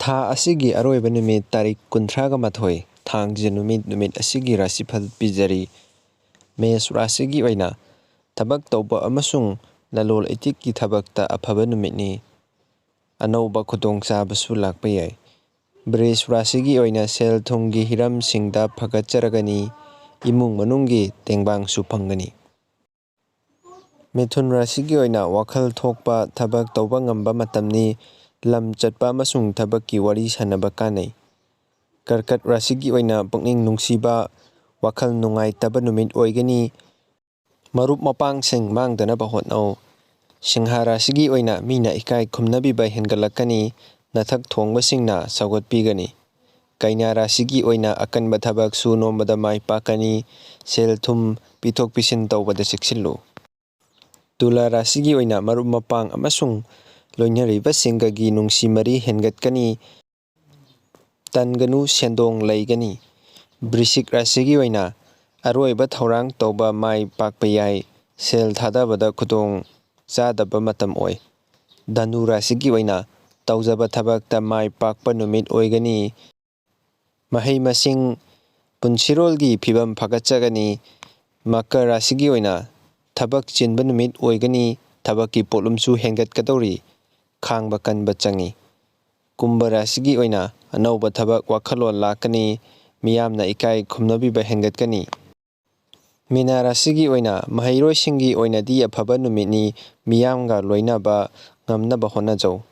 ꯊꯥ ꯑꯁꯤꯒꯤ ꯑꯔꯣꯏꯕ ꯅꯨꯃꯤꯠ ꯇꯥꯔꯤꯛ 30ꯒ 1 ꯊꯥꯡꯖ ꯅꯨꯃꯤꯠ ꯑꯁꯤꯒꯤ ꯔꯥꯁꯤꯐꯜ ꯄꯤꯖꯔꯤ꯫ ꯃꯦꯁ ꯔꯥశꯤꯒꯤ ꯑꯣꯏꯅ ꯊꯕꯛ ꯇꯧꯕ ꯑꯃꯁꯨꯡ ꯂꯂꯣꯟ ꯏꯇꯤꯛꯀꯤ ꯊꯕꯛꯇ ꯑꯐꯕ ꯅꯨꯃꯤꯠꯅꯤ꯫ ꯑꯅꯧꯕ ꯈꯨꯗꯣꯡꯆꯥꯕꯁꯨ ꯂꯥꯛꯄ ꯌꯥꯏ꯫ ꯕ꯭ꯔꯤꯖ ꯔꯥశꯤꯒꯤ ꯑꯣꯏꯅ ꯁꯦꯜ ꯊꯨꯝꯒꯤ ꯍꯤꯔꯝꯁꯤꯡꯗ ꯐꯒꯠꯆꯔꯒꯅꯤ꯫ ꯏꯃꯨꯡ ꯃꯅꯨꯡꯒꯤ ꯇꯦꯡꯕꯥꯡꯁꯨ ꯐꯪꯒꯅꯤ꯫ ꯃꯤꯊꯨꯟ ꯔꯥశꯤꯒꯤ ꯑꯣꯏꯅ ꯋꯥꯈꯜ ꯊꯣꯛꯄ ꯊꯕꯛ ꯇꯧꯕ ꯉꯝꯕ ꯃꯇꯝꯅꯤ꯫ ꯂꯝ ꯆꯠꯄ ꯑꯃꯁꯨꯡ ꯊꯕꯛꯀꯤ ꯋꯥꯔꯤ ꯁꯥꯅꯕ ꯀꯥꯟꯅꯩ꯫ ꯀꯔꯀꯠ ꯔꯥశꯤꯒꯤ ꯑꯣꯏꯅ ꯄꯨꯛꯅꯤꯡ ꯅꯨꯡꯁꯤꯕ, ꯋꯥꯈꯜ ꯅꯨꯡꯉꯥꯏꯇꯕ ꯅꯨꯃꯤꯠ ꯑꯣꯏꯒꯅꯤ꯫ ꯃꯔꯨꯞ ꯃꯄꯥꯡꯁꯤꯡ ꯃꯥꯡꯗꯅꯕ ꯍꯣꯠꯅꯧ꯫ ꯁꯤꯡꯍ ꯔꯥశꯤꯒꯤ ꯑꯣꯏꯅ ꯃꯤꯅ ꯏꯀꯥꯏ ꯈꯨꯝꯅꯕꯤꯕ ꯍꯦꯟꯒꯠꯂꯛꯀꯅꯤ꯫ ꯅꯊꯛ ꯊꯣꯡꯕꯁꯤꯡꯅ ꯁꯧꯒꯠꯄꯤꯒꯅꯤ꯫ ꯀꯩꯅꯥ ꯔꯥశꯤꯒꯤ ꯑꯣꯏꯅ ꯑꯀꯟꯕ ꯊꯕꯛ ꯁꯨ ꯅꯣꯝꯕꯗ ꯃꯥꯏ ꯄꯥꯛꯀꯅꯤ꯫ ꯁꯦꯜ ꯊꯨꯝ ꯄꯤꯊꯣꯛ ꯄꯤꯁꯤꯟ ꯇꯧꯕꯗ ꯆꯦꯛꯁꯤꯜꯂꯨ꯫ ꯇꯨꯂꯥ ꯔꯥశꯤꯒꯤ ꯑꯣꯏꯅ ꯃꯔꯨꯞ ꯃꯄꯥꯡ ꯑꯃꯁꯨꯡ ꯂꯣꯏꯅꯔꯤꯕꯁꯤꯡꯒꯒꯤ ꯅꯨꯡꯁꯤ ꯃꯔꯤ ꯍꯦꯟꯒꯠꯀꯅꯤ꯫ ꯇꯟꯒꯅꯨ, ꯁꯦꯟꯗꯣꯡ ꯂꯩꯒꯅꯤ꯫ ꯕ꯭ꯔꯤꯁꯤꯛ ꯔꯥశꯤꯒꯤ ꯑꯣꯏꯅ ꯑꯔꯣꯏꯕ ꯊꯧꯔꯥꯡ ꯇꯧꯕ ꯃꯥꯏ ꯄꯥꯛꯄ ꯌꯥꯏ꯫ ꯁꯦꯜ ꯊꯥꯗꯕꯗ ꯈꯨꯗꯣꯡ ꯆꯥꯗꯕ ꯃꯇꯝ ꯑꯣꯏ꯫ ꯙꯅꯨ ꯔꯥశꯤꯒꯤ ꯑꯣꯏꯅ ꯇꯧꯖꯕ ꯊꯕꯛꯇ ꯃꯥꯏ ꯄꯥꯛꯄ ꯅꯨꯃꯤꯠ ꯑꯣꯏꯒꯅꯤ꯫ ꯃꯍꯩ ꯃꯁꯤꯡ, ꯄꯨꯟꯁꯤꯔꯣꯜꯒꯤ ꯐꯤꯕꯝ ꯐꯒꯠꯆꯒꯅꯤ꯫ ꯃꯀꯔ ꯔꯥశꯤꯒꯤ ꯑꯣꯏꯅ ꯊꯕꯛ ꯆꯤꯟꯕ ꯅꯨꯃꯤꯠ ꯑꯣꯏꯒꯅꯤ꯫ ꯊꯕꯛꯀꯤ ꯄꯣꯠꯂꯨꯝꯁꯨ ꯍꯦꯟꯒꯠꯀꯗꯧꯔꯤ꯫ ꯈꯥꯡꯕ ꯀꯟꯕ ꯆꯪꯏ꯫ ꯀꯨꯝꯚ ꯔꯥశꯤꯒꯤ ꯑꯣꯏꯅ ꯑꯅꯧꯕ ꯊꯕꯛ ꯋꯥꯈꯜꯂꯣꯟ ꯂꯥꯛꯀꯅꯤ꯫ ꯃꯤꯌꯥꯝꯅ ꯏꯀꯥꯏ ꯈꯨꯝꯅꯕꯤꯕ ꯍꯦꯟꯒꯠꯀꯅꯤ꯫ ꯃꯤꯅꯥ ꯔꯥశꯤꯒꯤ ꯑꯣꯏꯅ ꯃꯍꯩꯔꯣꯏꯁꯤꯡꯒꯤ ꯑꯣꯏꯅꯗꯤ ꯑꯐꯕ ꯅꯨꯃꯤꯠꯅꯤ꯫ ꯃꯤꯌꯥꯝꯒ ꯂꯣꯏꯅꯕ ꯉꯝꯅꯕ ꯍꯣꯠꯅꯖꯧ꯫